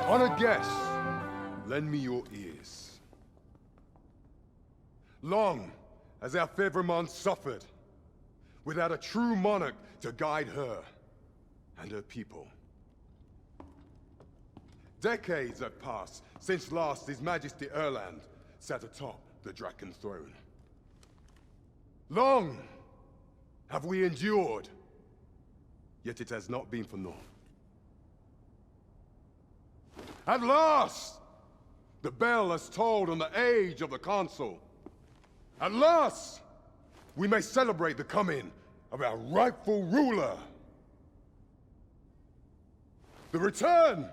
Honored guests, lend me your ears. Long has our Fevremont suffered, without a true monarch to guide her and her people. Decades have passed since last His Majesty Erland sat atop the Draken throne. Long have we endured, yet it has not been for naught. At last, the bell has tolled on the age of the Council. At last, we may celebrate the coming of our rightful ruler. The return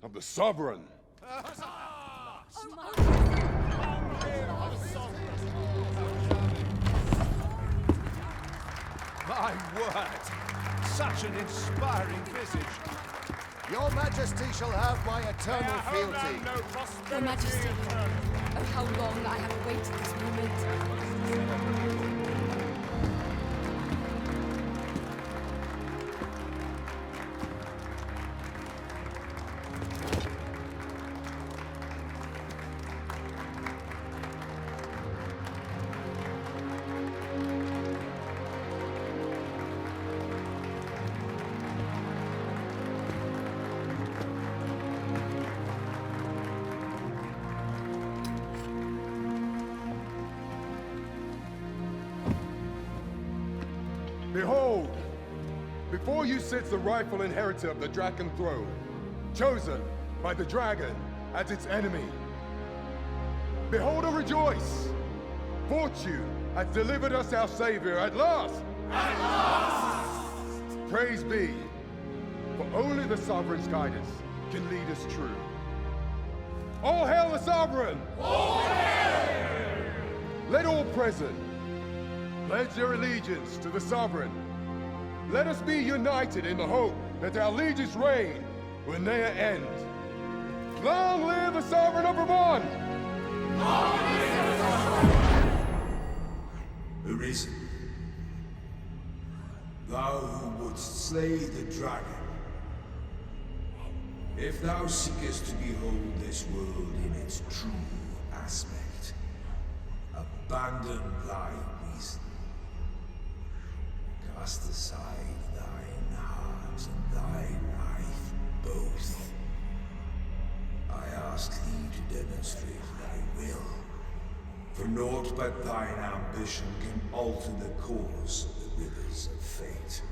of the Sovereign. My word! Such an inspiring visage. Your Majesty shall have my eternal fealty. Your Majesty, oh how long I have awaited this moment. Behold, before you sits the rightful inheritor of the Draken throne, chosen by the dragon as its enemy. Behold and rejoice! Fortune has delivered us our savior at last! At last! Praise be, for only the Sovereign's guidance can lead us true. All hail the Sovereign! All hail! Let all present pledge their allegiance to the Sovereign. Let us be united in the hope that our liege's reign will ne'er end. Long live the Sovereign of Vermont! Long live the Sovereign! Arisen, thou who wouldst slay the dragon, if thou seekest to behold this world in its true aspect, abandon thy reason. Cast aside thine heart and thy life both. I ask thee to demonstrate thy will, for naught but thine ambition can alter the course of the rivers of fate.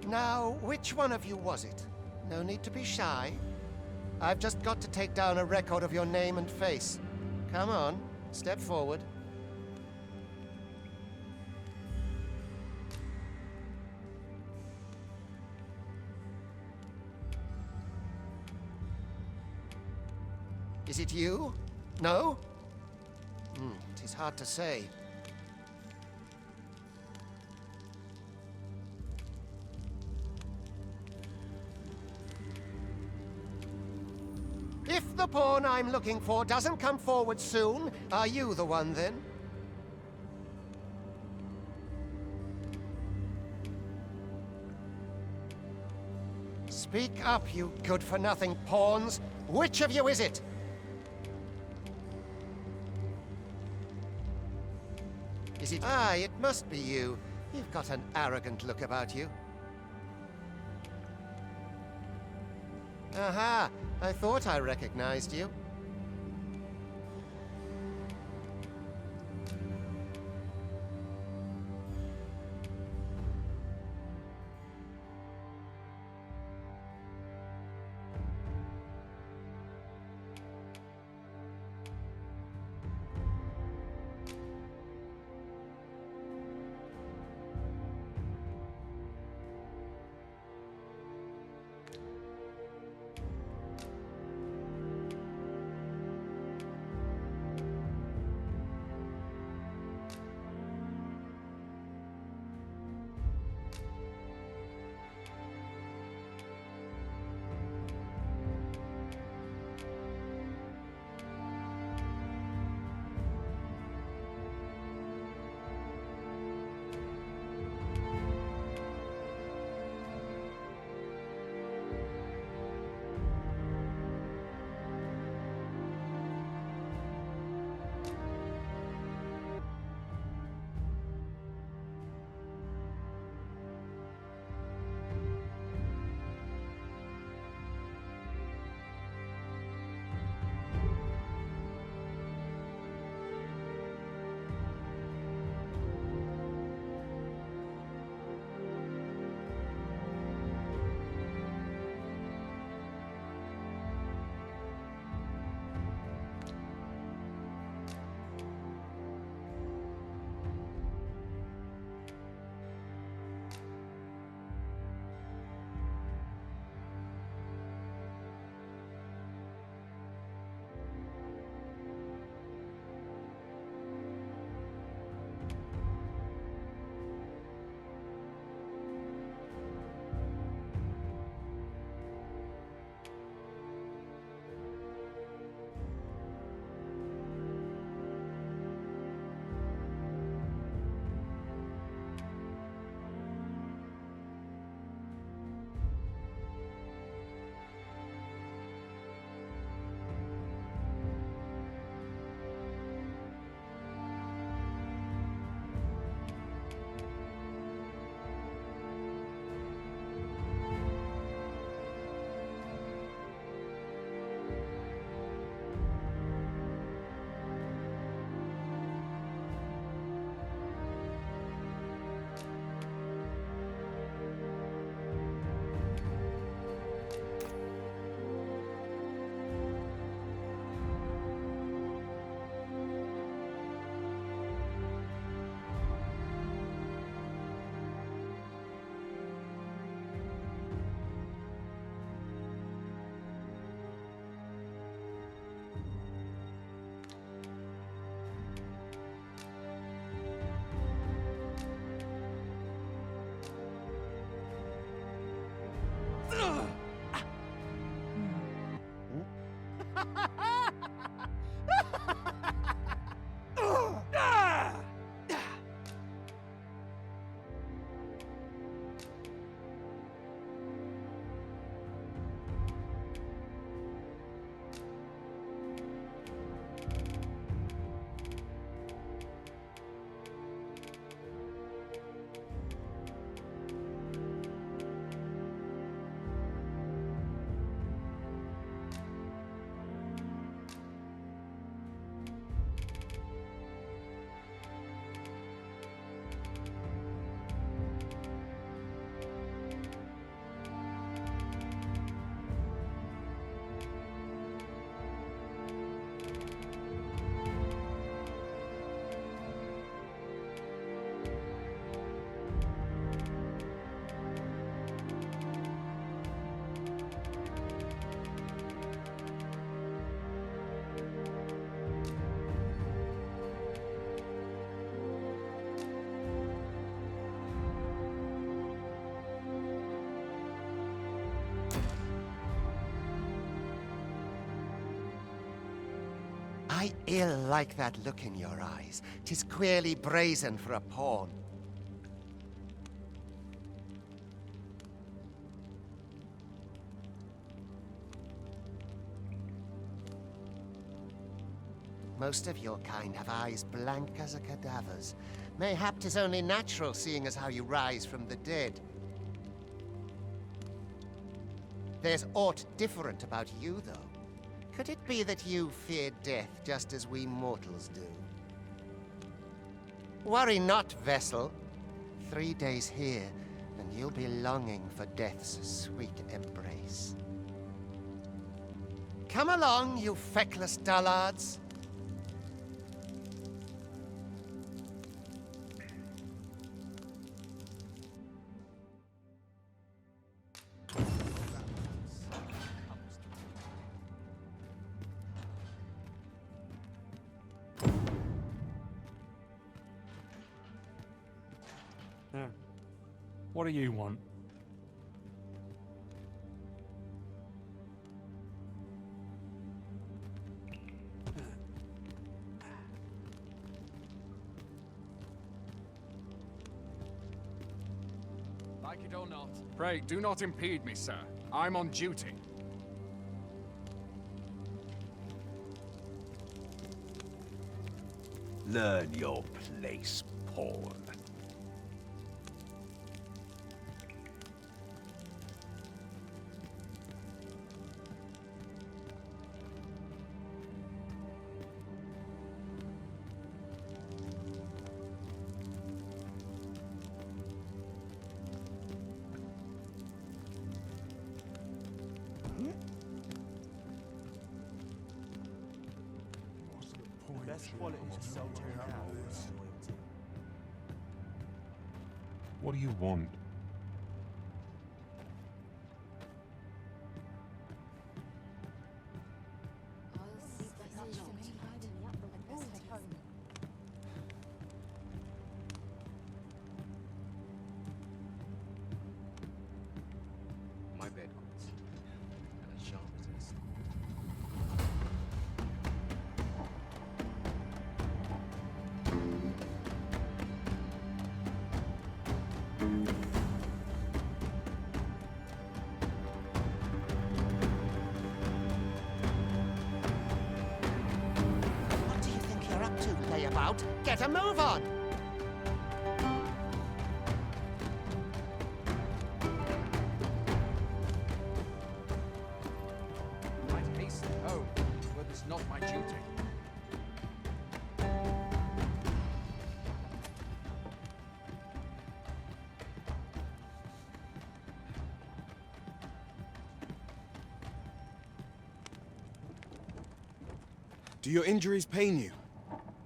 Now, which one of you was it? No need to be shy. I've just got to take down a record of your name and face. Come on, step forward. Is it you? No? It is hard to say. If the pawn I'm looking for doesn't come forward soon, are you the one then? Speak up, you good-for-nothing pawns. Which of you is it? Is it? Ah, it must be you. You've got an arrogant look about you. Aha! I thought I recognized you. I ill like that look in your eyes. 'Tis queerly brazen for a pawn. Most of your kind have eyes blank as a cadaver's. Mayhap 'tis only natural, seeing as how you rise from the dead. There's aught different about you, though. Could it be that you fear death just as we mortals do? Worry not, vessel. 3 days here, and you'll be longing for death's sweet embrace. Come along, you feckless dullards. Yeah. What do you want? Like it or not. Pray, do not impede me, sir. I'm on duty. Learn your place, pawn. What do you want? My bed goods. And as sharp as this. What do you think you're up to, layabout? Get a move on! Might hasten home, were this not my duty. Do your injuries pain you?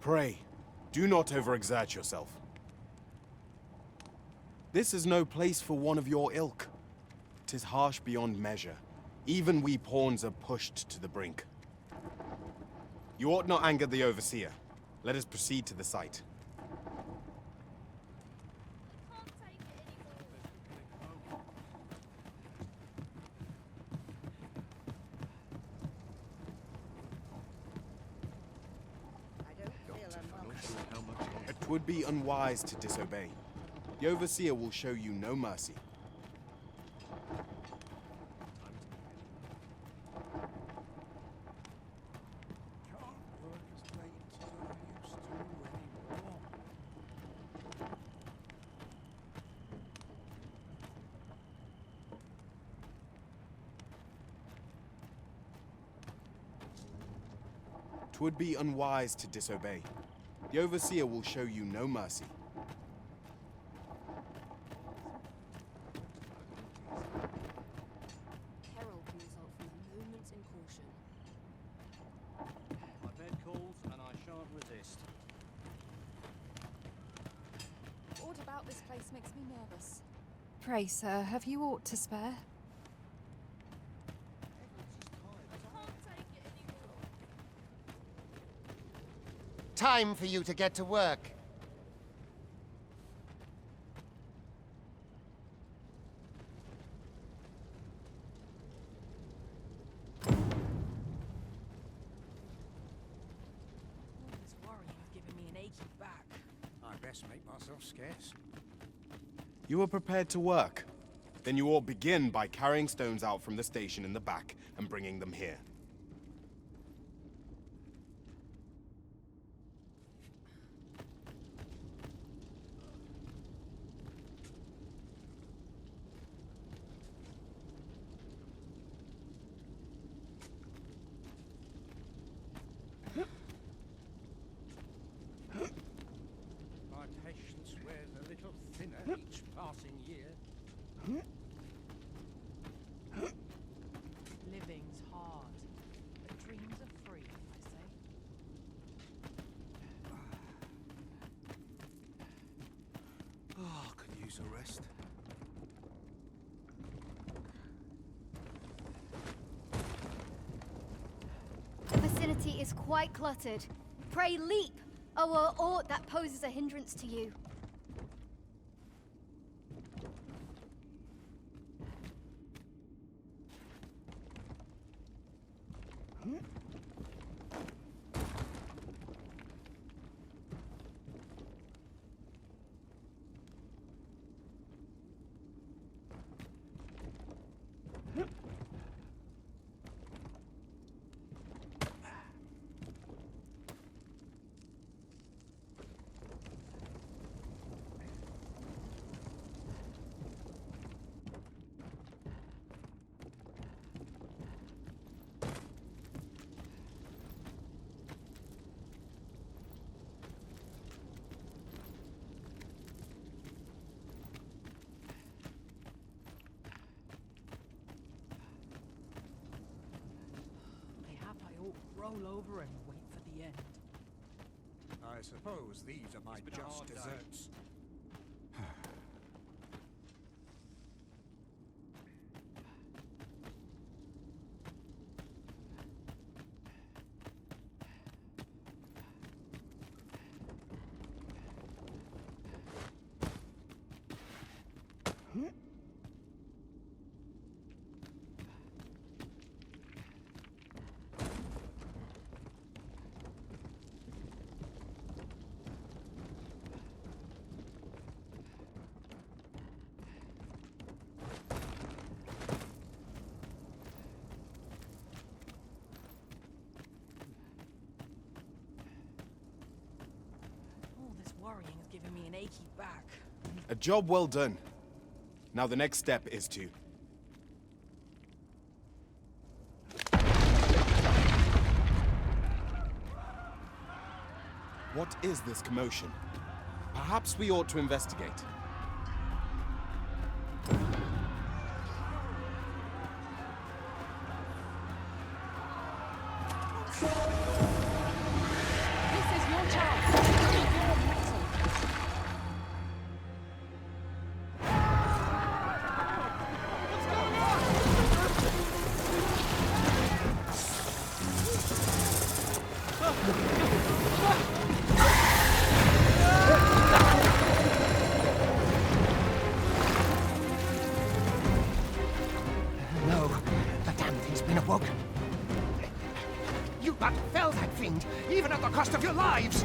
Pray, do not overexert yourself. This is no place for one of your ilk. 'Tis harsh beyond measure. Even we pawns are pushed to the brink. You ought not anger the overseer. Let us proceed to the site. 'Twould be unwise to disobey. The Overseer will show you no mercy. Twould be unwise to disobey. The Overseer will show you no mercy. Peril can result from a moment's incaution. My bed calls, and I shan't resist. All about this place makes me nervous. Pray, sir, have you aught to spare? Time for you to get to work. All this worrying's giving me an achy back. I best make myself scarce. You are prepared to work. Then you ought begin by carrying stones out from the station in the back and bringing them here. My patience wears a little thinner each passing year. Living's hard, but dreams are free, I say. Oh, could use a rest. The vicinity is quite cluttered. Pray leap, or aught that poses a hindrance to you. Mayhap I ought roll over and wait for the end. I suppose these are my just desserts. All this worrying's giving me an achy back. A job well done. Now the next step is to... What is this commotion? Perhaps we ought to investigate. This is your chance. Your metal. No, the damn thing's been awoken. You but fell that fiend, even at the cost of your lives!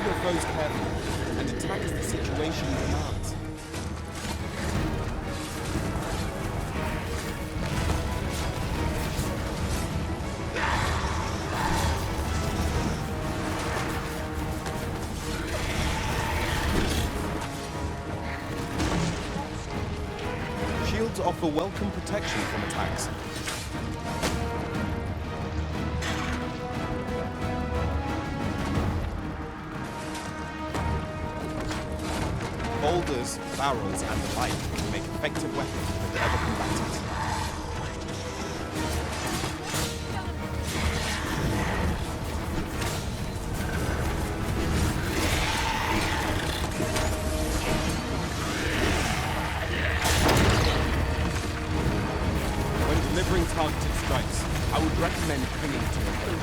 Observe your foes carefully, and attack as the situation demands. Shields offer welcome protection from attacks. Boulders, barrels, and the like make effective weapons for clever combatants. When delivering targeted strikes, I would recommend clinging to a bow.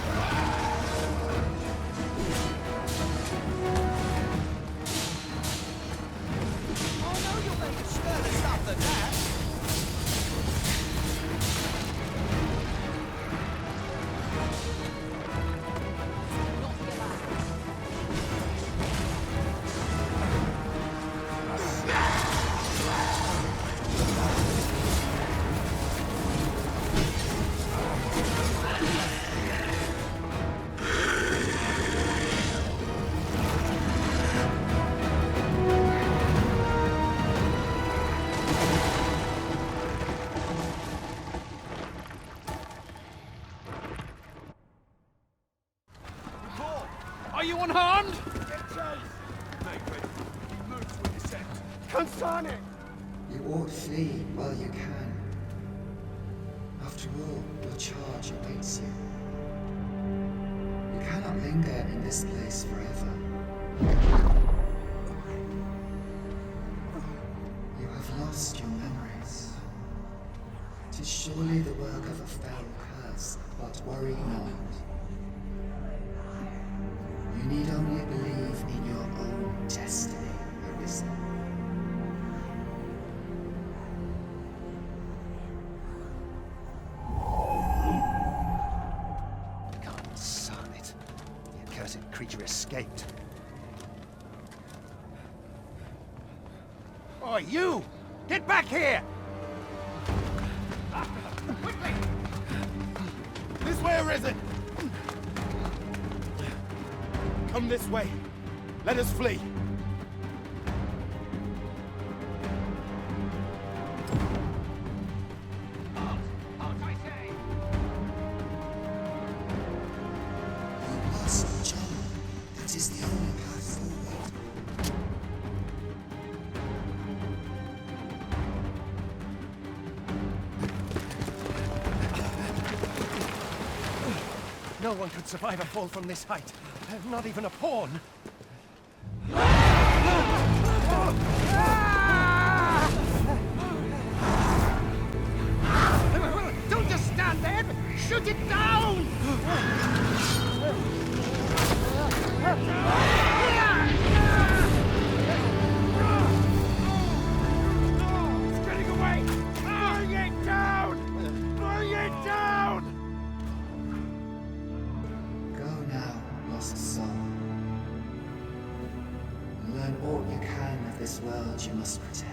Are you unharmed? You ought flee while you can. After all, your charge awaits you. You cannot linger in this place forever. You have lost your memories. 'Tis surely the work of a fell curse, but worry not. You need only believe in your own destiny, Arisen. Son it. The accursed creature escaped. Oh, you! Get back here! Quickly! This way, Arisen! Come this way. Let us flee. You must, John. That is the only path forward. No one could survive a fall from this height. Not even a pawn. Don't just stand there! Shoot it down! It's getting away! Bring it down! Bring it down! Go now, lost soul. Learn all you can of this world you must protect.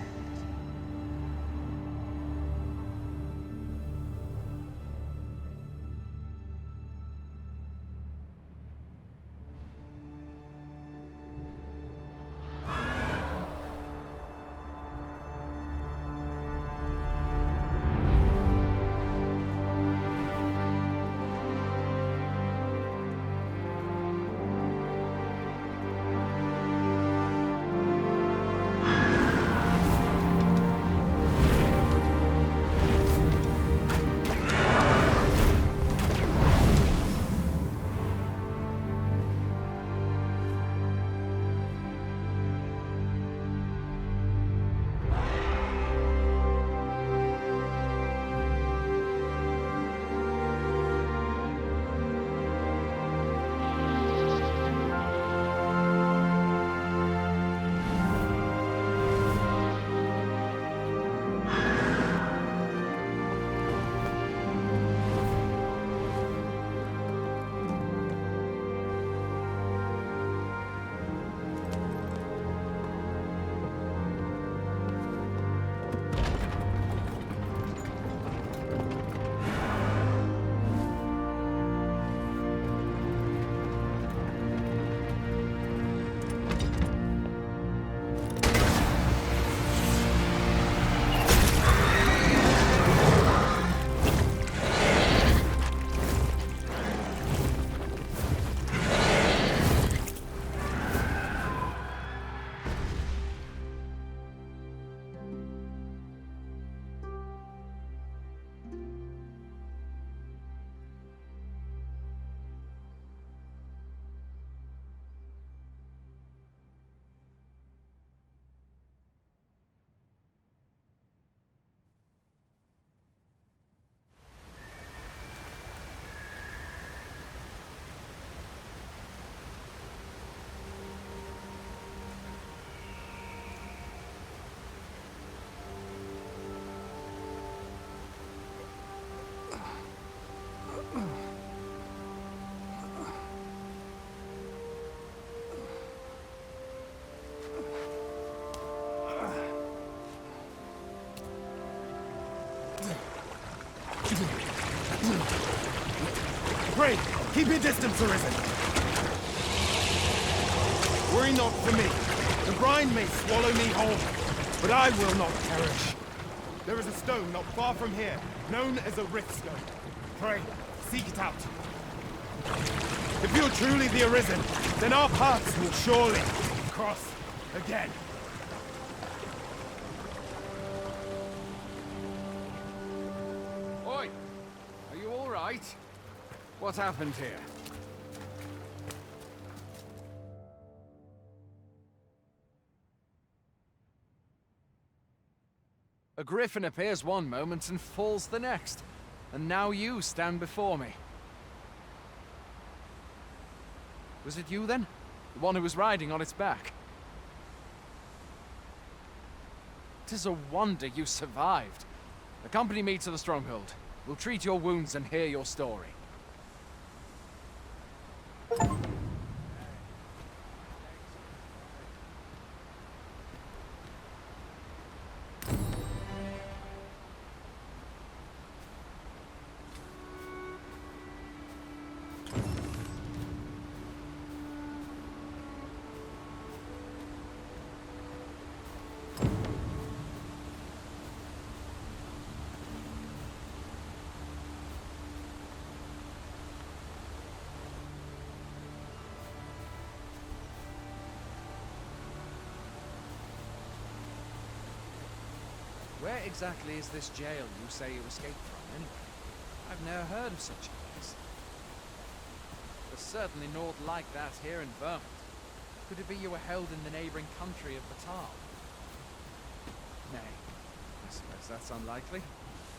Pray, keep your distance, Arisen. Worry not for me. The brine may swallow me whole, but I will not perish. There is a stone not far from here, known as a rift stone. Pray, seek it out. If you're truly the Arisen, then our paths will surely cross again. Oi! Are you all right? What happened here? A griffin appears one moment and falls the next. And now you stand before me. Was it you then? The one who was riding on its back? 'Tis a wonder you survived. Accompany me to the stronghold. We'll treat your wounds and hear your story. Where exactly is this jail you say you escaped from, anyway? I've never heard of such a place. There's certainly naught like that here in Vermont. Could it be you were held in the neighboring country of Batal? Nay, I suppose that's unlikely.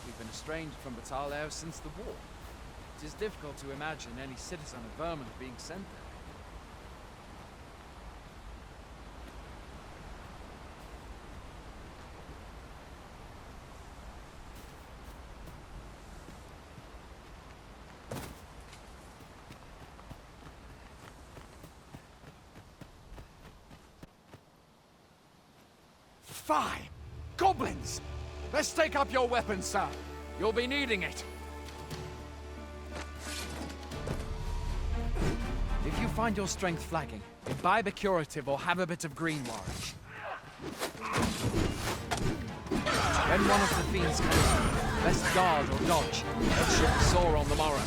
We've been estranged from Batal ever since the war. It is difficult to imagine any citizen of Vermont being sent there. Fie! Goblins! Let's take up your weapons, sir. You'll be needing it. If you find your strength flagging, imbibe a curative or have a bit of green warrant. When one of the fiends comes, best guard or dodge. Head should be sore on the morrow.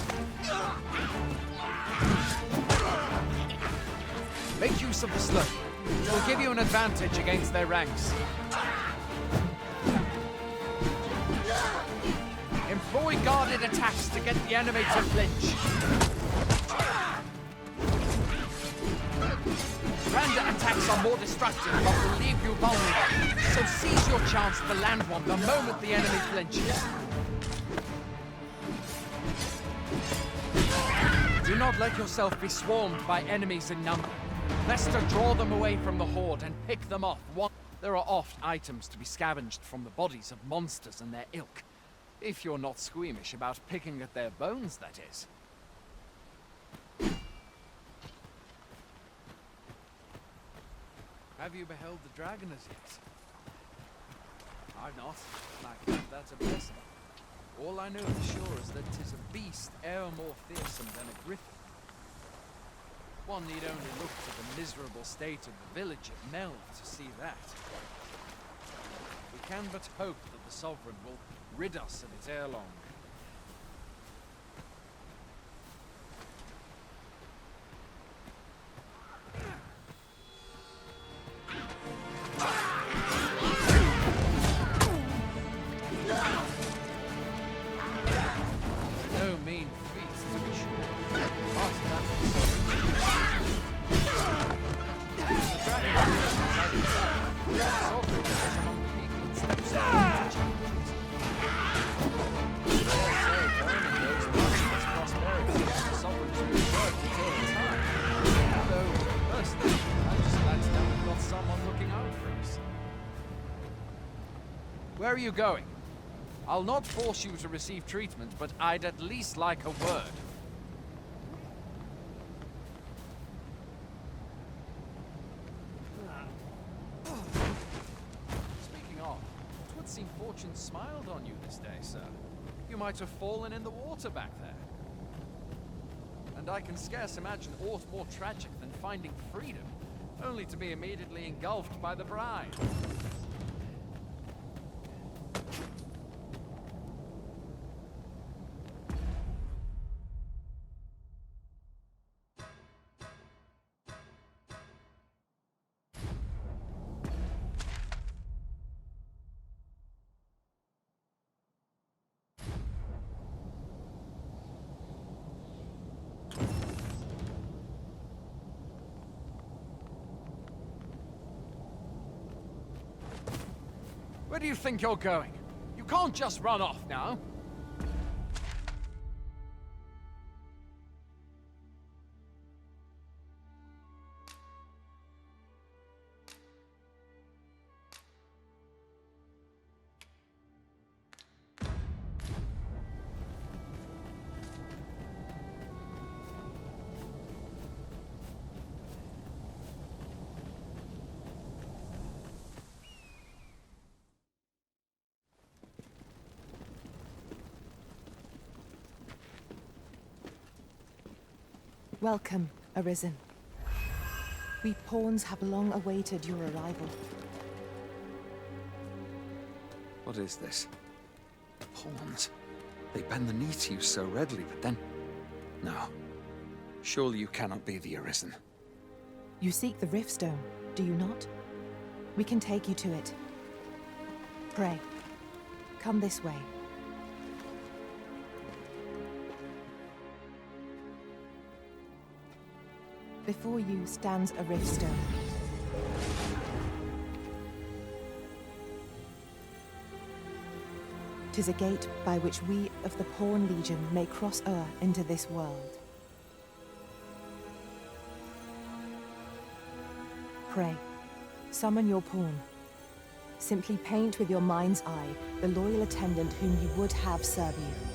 Make use of the slope. It will give you an advantage against their ranks. Employ guarded attacks to get the enemy to flinch. Random attacks are more destructive but will leave you vulnerable. So seize your chance to land one the moment the enemy flinches. Do not let yourself be swarmed by enemies in number. Best to draw them away from the horde and pick them off. There are oft items to be scavenged from the bodies of monsters and their ilk. If you're not squeamish about picking at their bones, that is. Have you beheld the dragon as yet? I've not. That's a blessing. All I know for sure is that 'tis a beast e'er more fearsome than a griffin. One need only look to the miserable state of the village of Mel to see that. We can but hope that the Sovereign will rid us of it ere long. No mean feat, to be sure. But that was the dragon the Sovereign is among the people and steps down to challenges. Dare say, Vernon knows much of its prosperity as the Sovereign's reward until the time. Though, personally, I'm just glad to know we've got someone looking out for us. Where are you going? I'll not force you to receive treatment, but I'd at least like a word. Speaking of, it would seem fortune smiled on you this day, sir. You might have fallen in the water back there. and I can scarce imagine aught more tragic than finding freedom, only to be immediately engulfed by the bride. Where do you think you're going? You can't just run off now. Welcome, Arisen. We pawns have long awaited your arrival. What is this? Pawns? They bend the knee to you so readily, but then... No. Surely you cannot be the Arisen. You seek the Riftstone, do you not? We can take you to it. Pray, come this way. Before you stands a Riftstone. Tis a gate by which we of the Pawn Legion may cross o'er into this world. Pray, summon your pawn. Simply paint with your mind's eye the loyal attendant whom you would have serve you.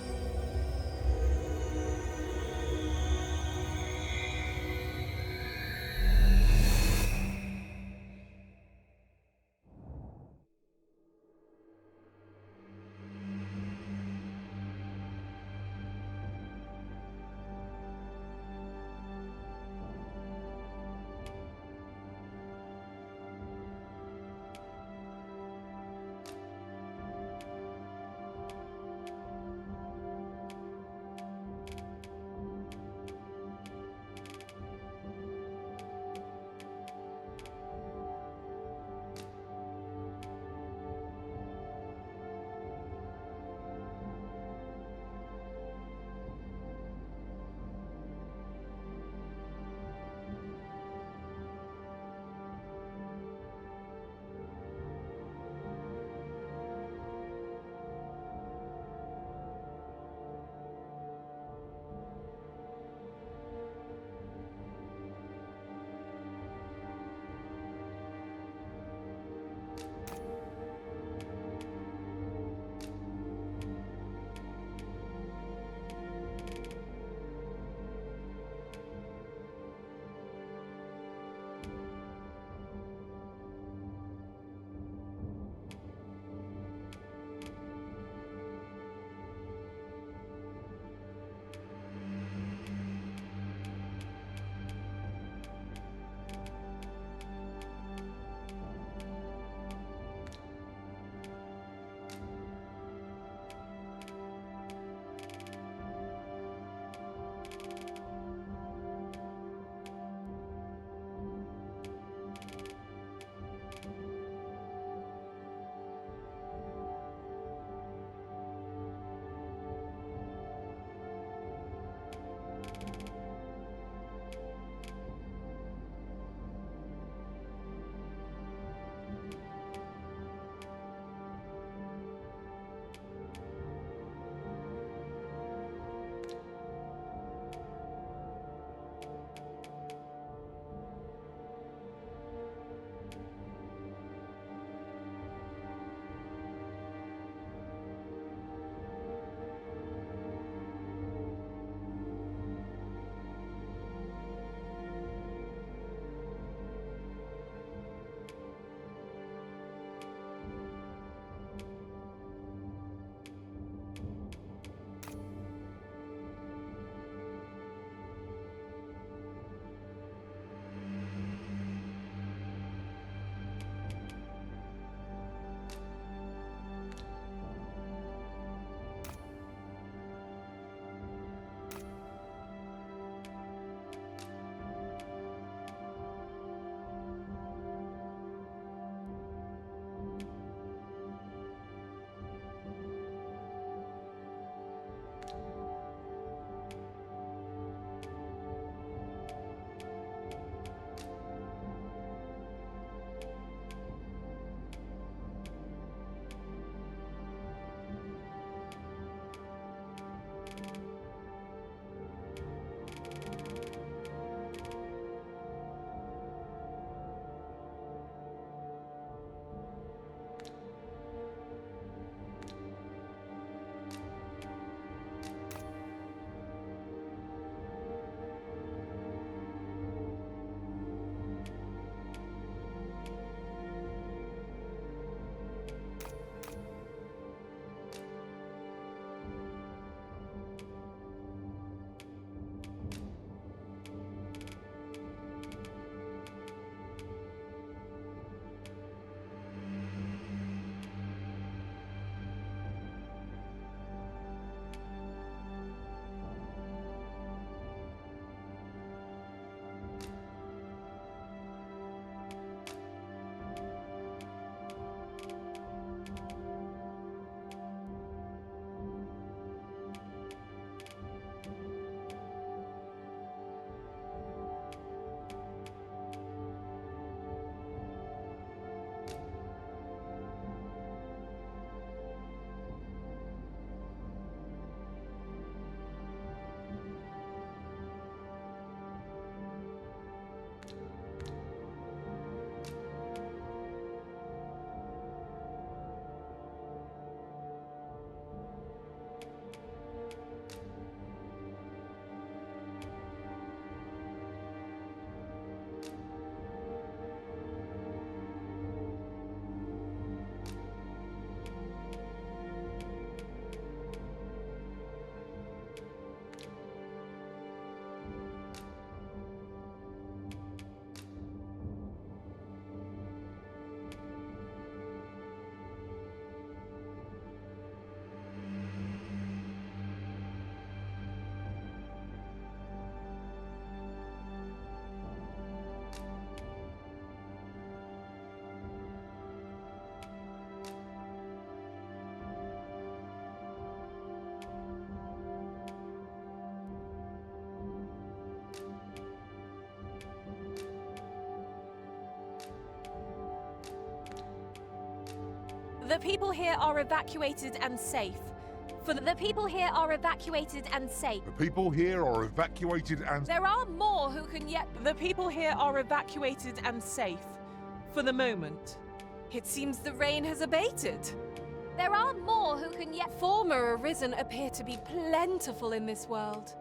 The people here are evacuated and safe. The people here are evacuated and safe. The people here are evacuated and... There are more who can yet... The people here are evacuated and safe. For the moment. It seems the rain has abated. There are more who can yet... Former Arisen appear to be plentiful in this world.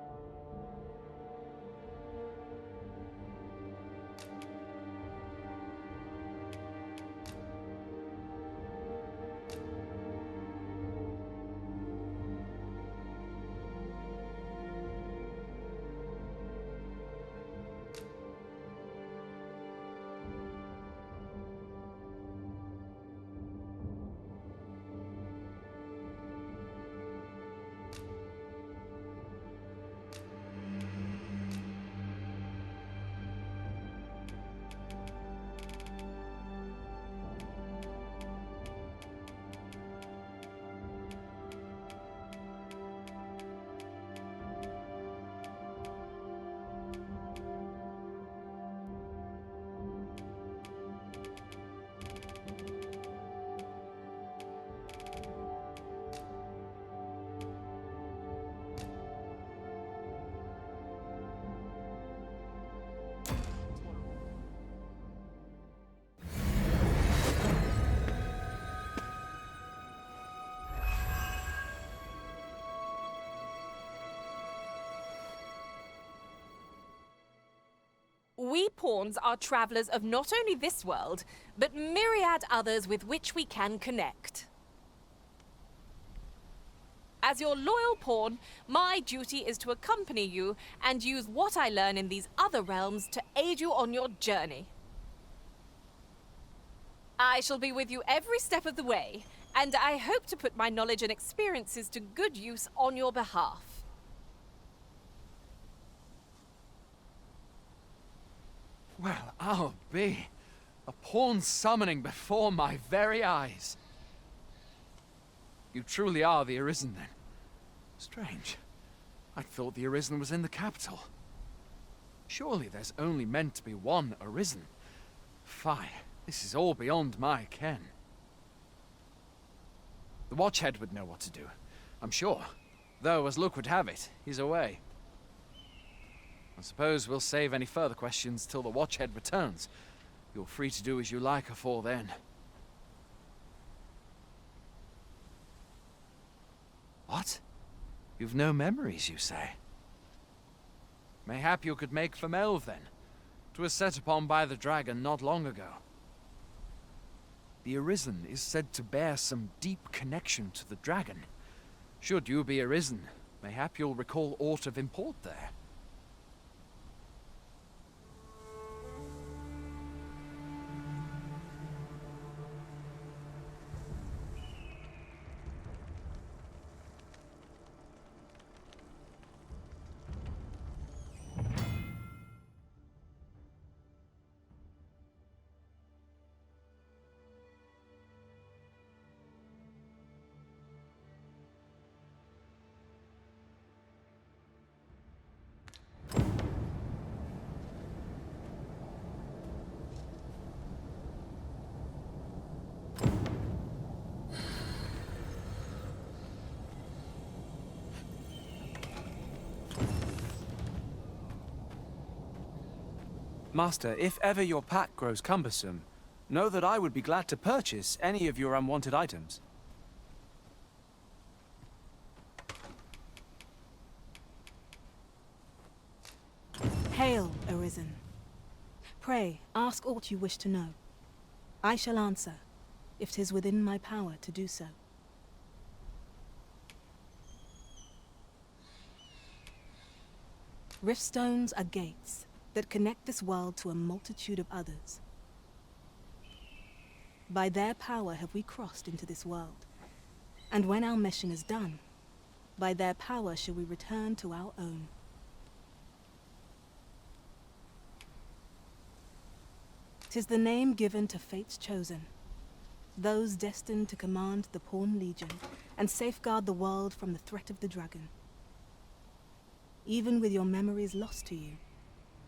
We pawns are travelers of not only this world, but myriad others with which we can connect. As your loyal pawn, my duty is to accompany you and use what I learn in these other realms to aid you on your journey. I shall be with you every step of the way, and I hope to put my knowledge and experiences to good use on your behalf. Well, I'll be. A pawn summoning before my very eyes. You truly are the Arisen, then. Strange. I thought the Arisen was in the capital. Surely there's only meant to be one Arisen. Fie, this is all beyond my ken. The Watchhead would know what to do, I'm sure. Though, as luck would have it, he's away. I suppose we'll save any further questions till the Watchhead returns. You're free to do as you like afore then. What? You've no memories, you say? Mayhap you could make for Melve, then. 'Twas set upon by the dragon not long ago. The Arisen is said to bear some deep connection to the dragon. Should you be Arisen, mayhap you'll recall aught of import there. Master, if ever your pack grows cumbersome, know that I would be glad to purchase any of your unwanted items. Hail, Arisen. Pray, ask aught you wish to know. I shall answer, if 'tis within my power to do so. Riftstones are gates that connect this world to a multitude of others. By their power have we crossed into this world. And when our mission is done, by their power shall we return to our own. 'Tis the name given to fate's chosen, those destined to command the Pawn Legion and safeguard the world from the threat of the dragon. Even with your memories lost to you,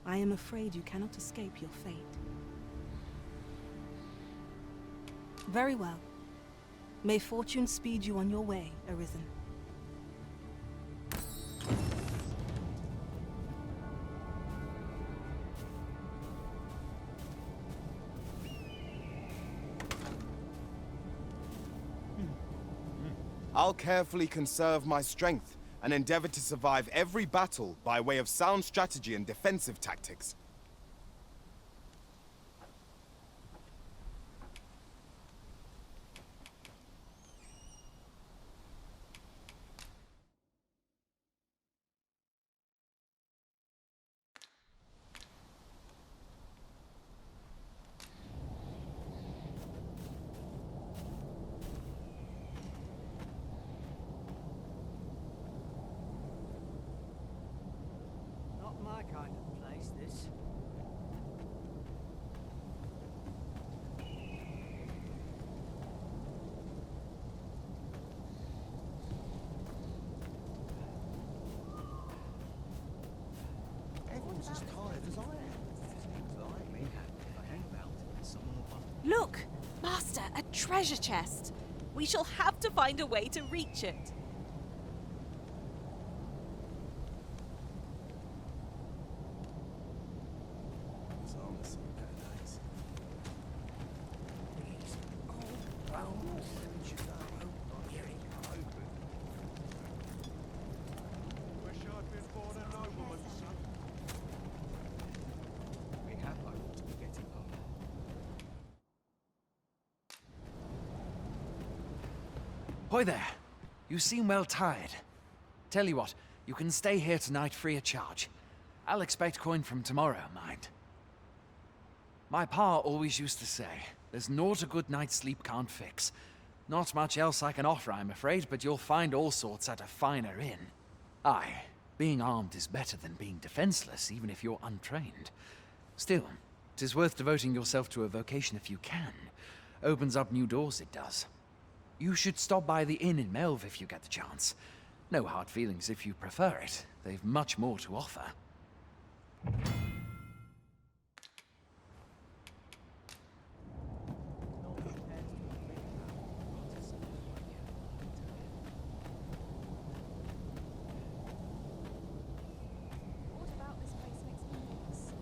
I am afraid you cannot escape your fate. Very well. May fortune speed you on your way, Arisen. I'll carefully conserve my strength and endeavor to survive every battle by way of sound strategy and defensive tactics. Not my kind of place, this. Everyone's as tired as I am. Like me, if I hang about, someone will bump. Look! Master, a treasure chest! We shall have to find a way to reach it. Hoy there. You seem well tired. Tell you what, you can stay here tonight free of charge. I'll expect coin from tomorrow, mind. My pa always used to say, there's naught a good night's sleep can't fix. Not much else I can offer, I'm afraid, but you'll find all sorts at a finer inn. Aye, being armed is better than being defenseless, even if you're untrained. Still, 'tis worth devoting yourself to a vocation if you can. Opens up new doors, it does. You should stop by the inn in Melve if you get the chance. No hard feelings if you prefer it. They've much more to offer. What about this place makes me nervous?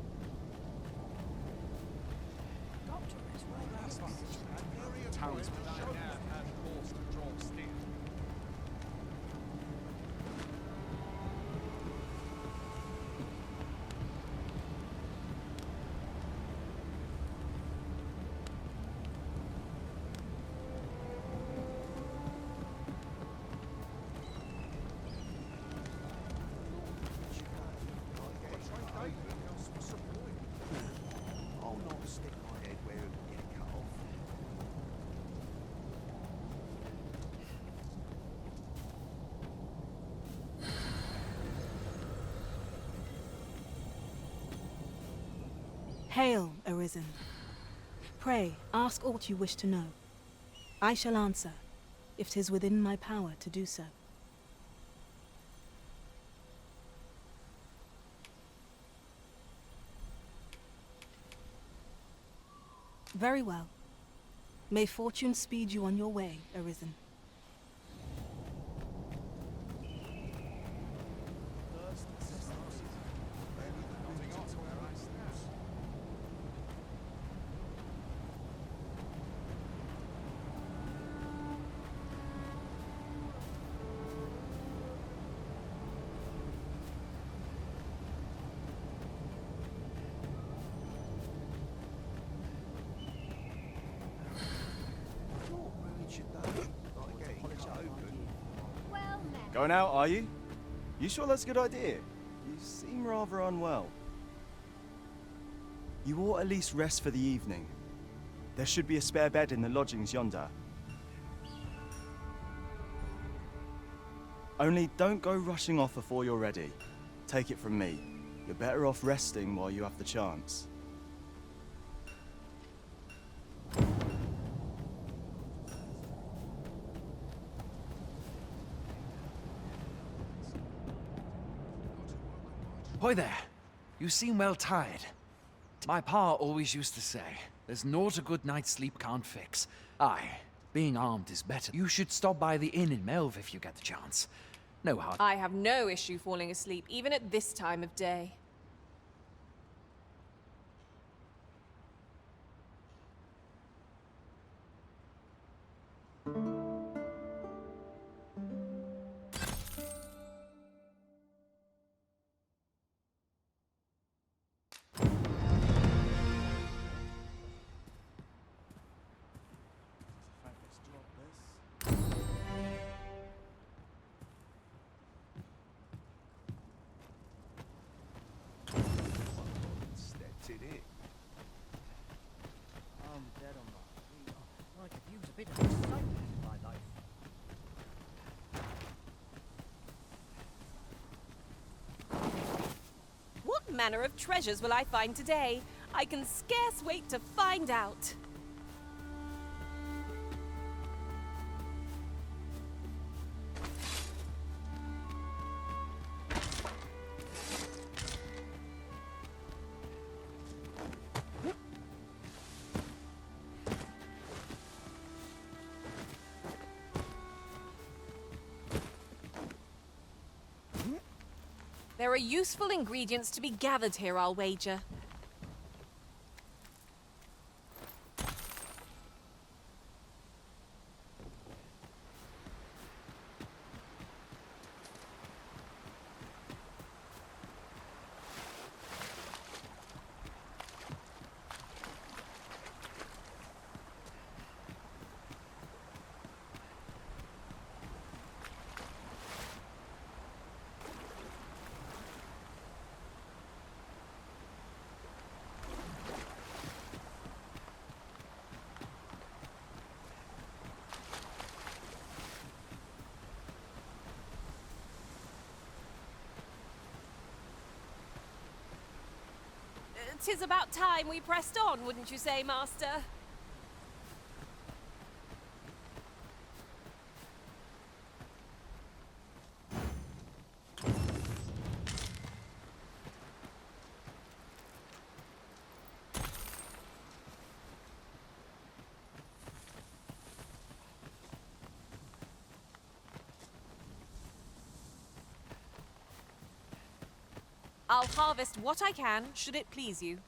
I'll not stick my head where it would get cut off. Hail, Arisen. Pray, ask aught you wish to know. I shall answer, if 'tis within my power to do so. Very well. May fortune speed you on your way, Arisen. Well met. Going out, are you? You sure that's a good idea? You seem rather unwell. You ought at least rest for the evening. There should be a spare bed in the lodgings yonder. Only don't go rushing off before you're ready. Take it from me. You're better off resting while you have the chance. Hoy there. You seem well tired. My pa always used to say, there's naught a good night's sleep can't fix. Aye, Being armed is better. You should stop by the inn in Melve if you get the chance. No hard. I have no issue falling asleep, even at this time of day. Stepped it in. I'm dead on my feet. I could use a bit of excitement in my life. What manner of treasures will I find today? I can scarce wait to find out. There are useful ingredients to be gathered here, I'll wager. Tis about time we pressed on, wouldn't you say, Master? I'll harvest what I can, should it please you.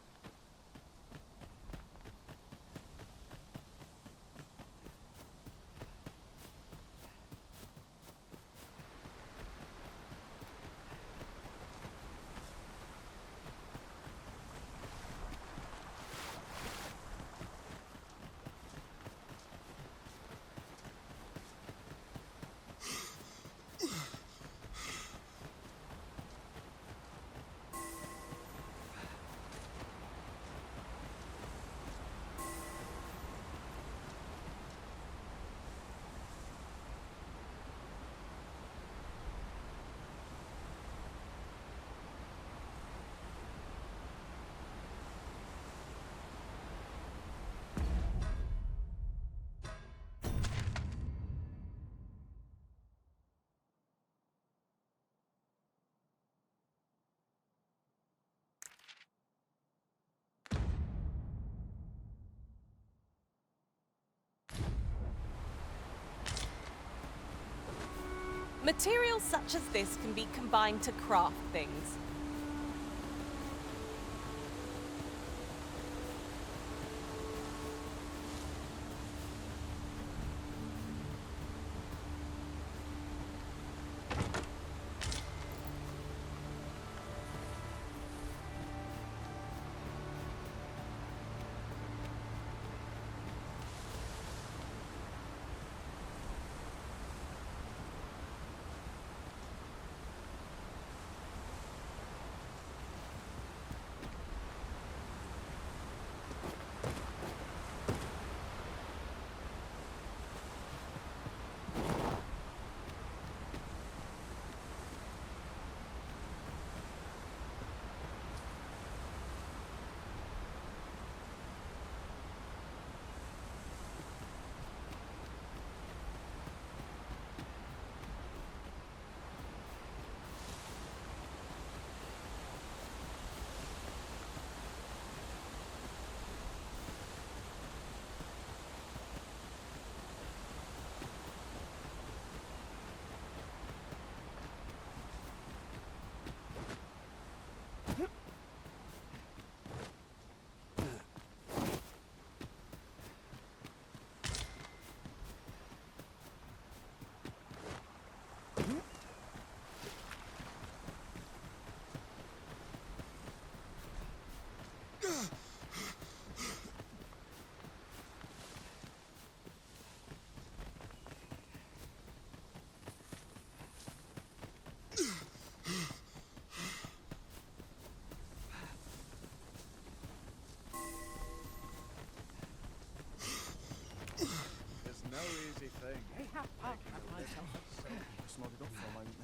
Materials such as this can be combined to craft things.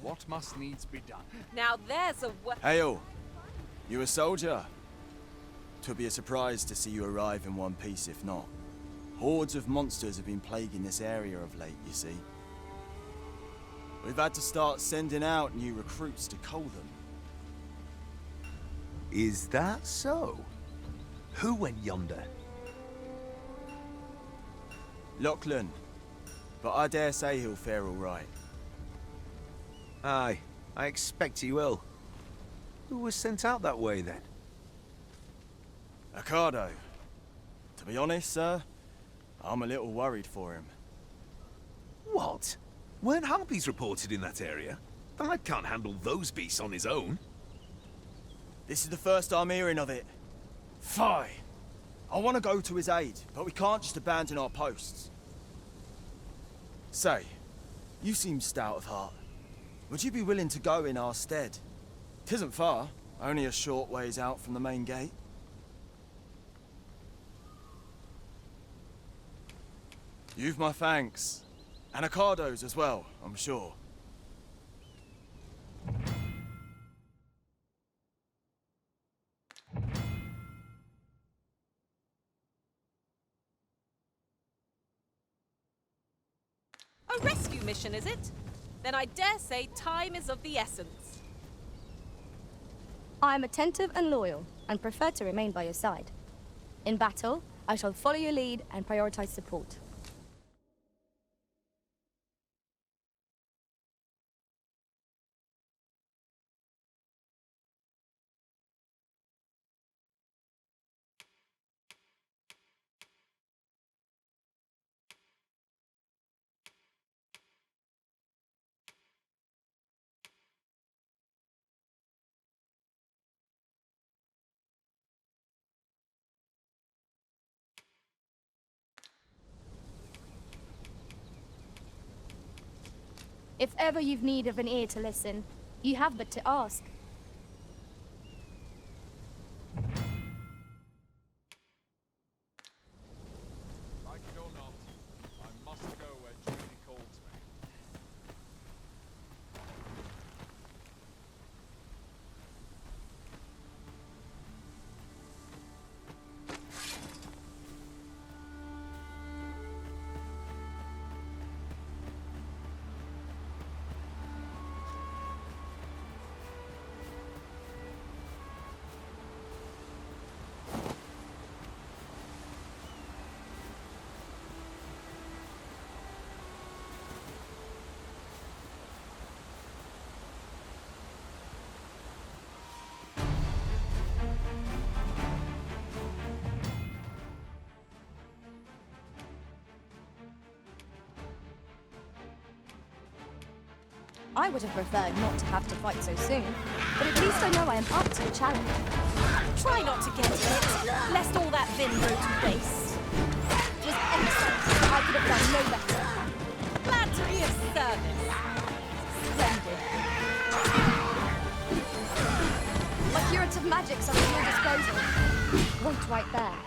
What must needs be done? Now there's a Hail! You a soldier? 'Twould be a surprise to see you arrive in one piece if not. Hordes of monsters have been plaguing this area of late, you see. We've had to start sending out new recruits to cull them. Is that so? Who went yonder? Lachlan. But I dare say he'll fare all right. Aye, I expect he will. Who was sent out that way, then? Ocado. To be honest, sir, I'm a little worried for him. What? Weren't harpies reported in that area? The lad can't handle those beasts on his own. This is the first I'm hearing of it. Fie! I want to go to his aid, but we can't just abandon our posts. Say, you seem stout of heart. Would you be willing to go in our stead? 'Tisn't far, only a short ways out from the main gate. You've my thanks. And Ocado's as well, I'm sure. A rescue mission, is it? Then I dare say time is of the essence. I am attentive and loyal, and prefer to remain by your side. In battle, I shall follow your lead and prioritize support. If ever you've need of an ear to listen, you have but to ask. Like it or not, I must go where duty calls me. I would have preferred not to have to fight so soon, but at least I know I am up to the challenge. Try not to get hit, lest all that vim go to waste. It was excellent. I could have done no better. Glad to be of service. Splendid. My curative magics are at your disposal. Wait right there.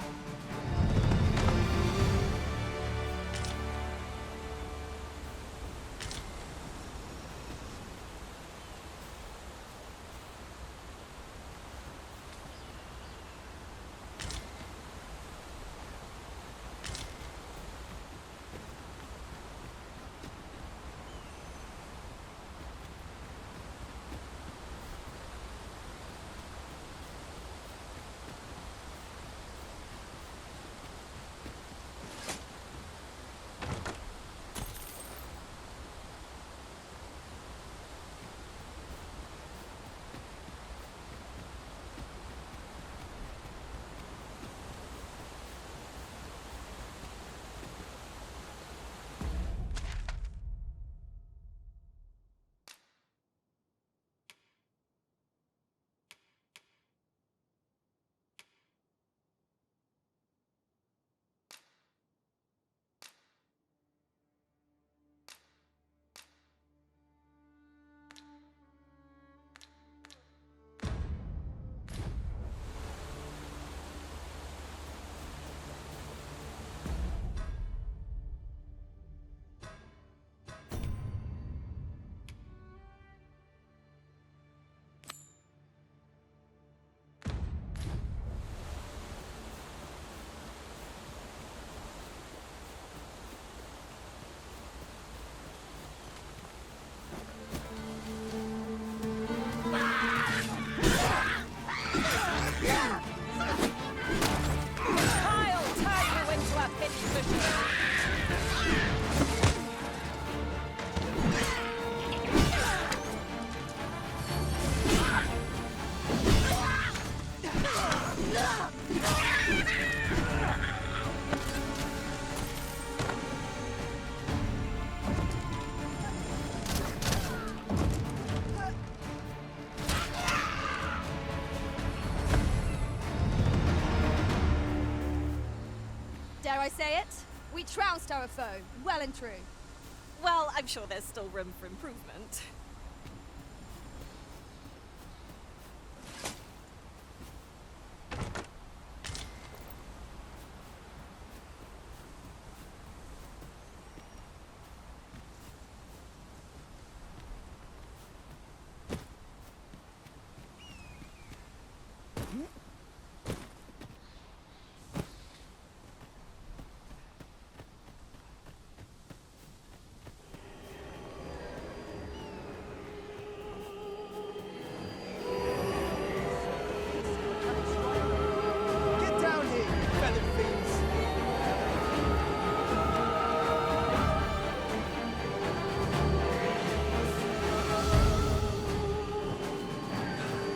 I say it? We trounced our foe, well and true. Well, I'm sure there's still room for improvement. Get down here, you fellow fiends!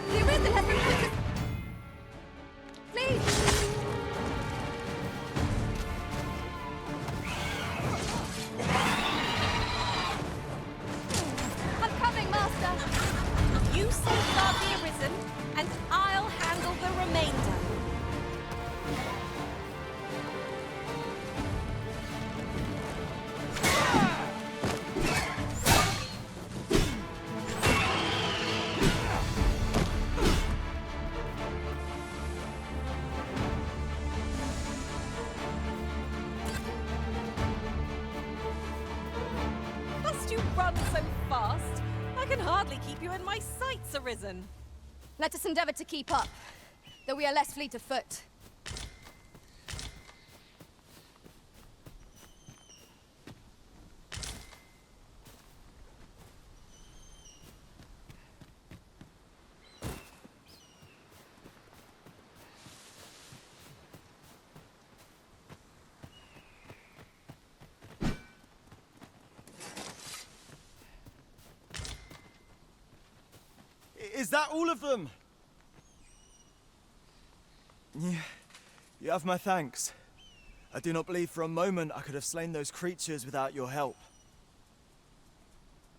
The Arisen has been put to... Please! I'm coming, Master! You safeguard the Arisen, and I'll handle the remainder. Must you run so fast? I can hardly keep you in my sights, Arisen. Let us endeavor to keep up, though we are less fleet of foot. Is that all of them? You have my thanks. I do not believe for a moment I could have slain those creatures without your help.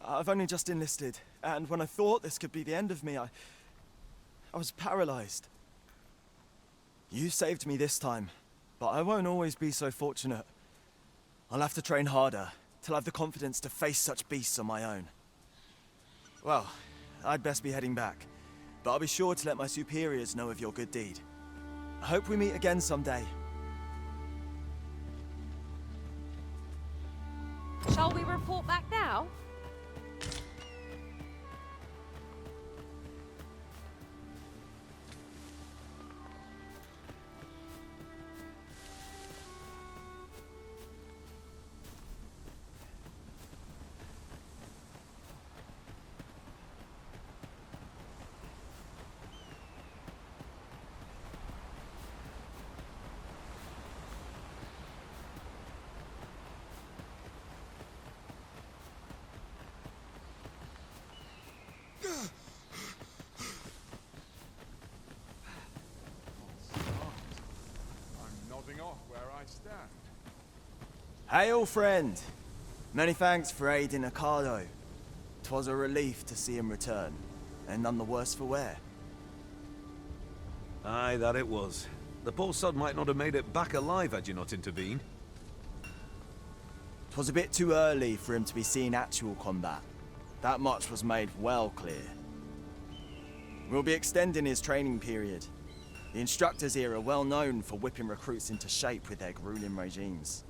I've only just enlisted, and when I thought this could be the end of me, I was paralyzed. You saved me this time, but I won't always be so fortunate. I'll have to train harder, till I have the confidence to face such beasts on my own. Well, I'd best be heading back, but I'll be sure to let my superiors know of your good deed. I hope we meet again someday. Shall we report back now? I'm nodding off where I stand. Hail, friend! Many thanks for aiding Ocado. 'Twas a relief to see him return, and none the worse for wear. Aye, that it was. The poor sod might not have made it back alive had you not intervened. 'Twas a bit too early for him to be seeing actual combat. That much was made well clear. We'll be extending his training period. The instructors here are well known for whipping recruits into shape with their grueling regimes.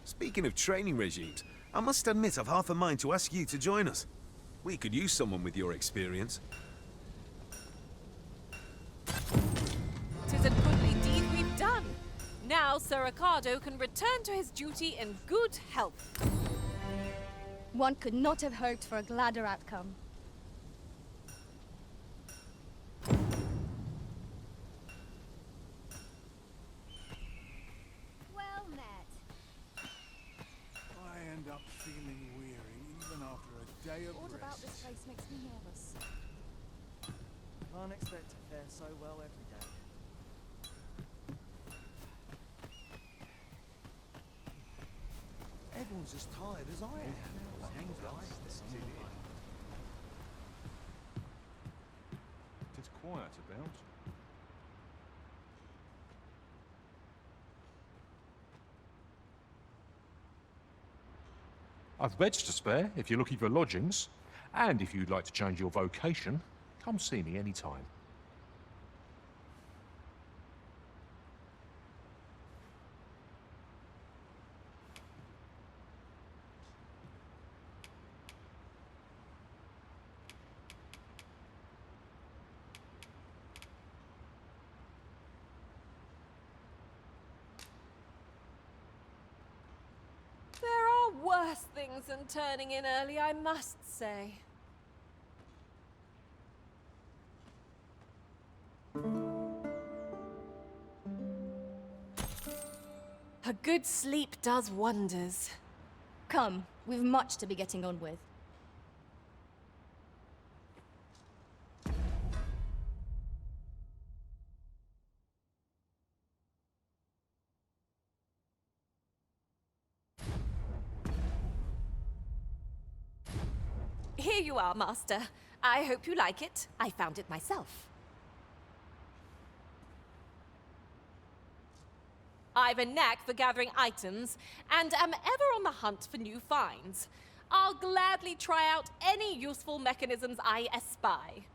Speaking of training regimes, I must admit I've half a mind to ask you to join us. We could use someone with your experience. 'Tis a goodly deed we've done. Now Sir Ricardo can return to his duty in good health. One could not have hoped for a gladder outcome. Well met. I end up feeling weary even after a day of What rest. about this place makes me nervous? Can't expect to fare so well every day. Everyone's as tired as I am. It's quiet about. I've beds to spare if you're looking for lodgings. And if you'd like to change your vocation, come see me anytime. There are worse things than turning in early, I must say. A good sleep does wonders. Come, we've much to be getting on with. Here you are, Master. I hope you like it. I found it myself. I've a knack for gathering items, and am ever on the hunt for new finds. I'll gladly try out any useful mechanisms I espy.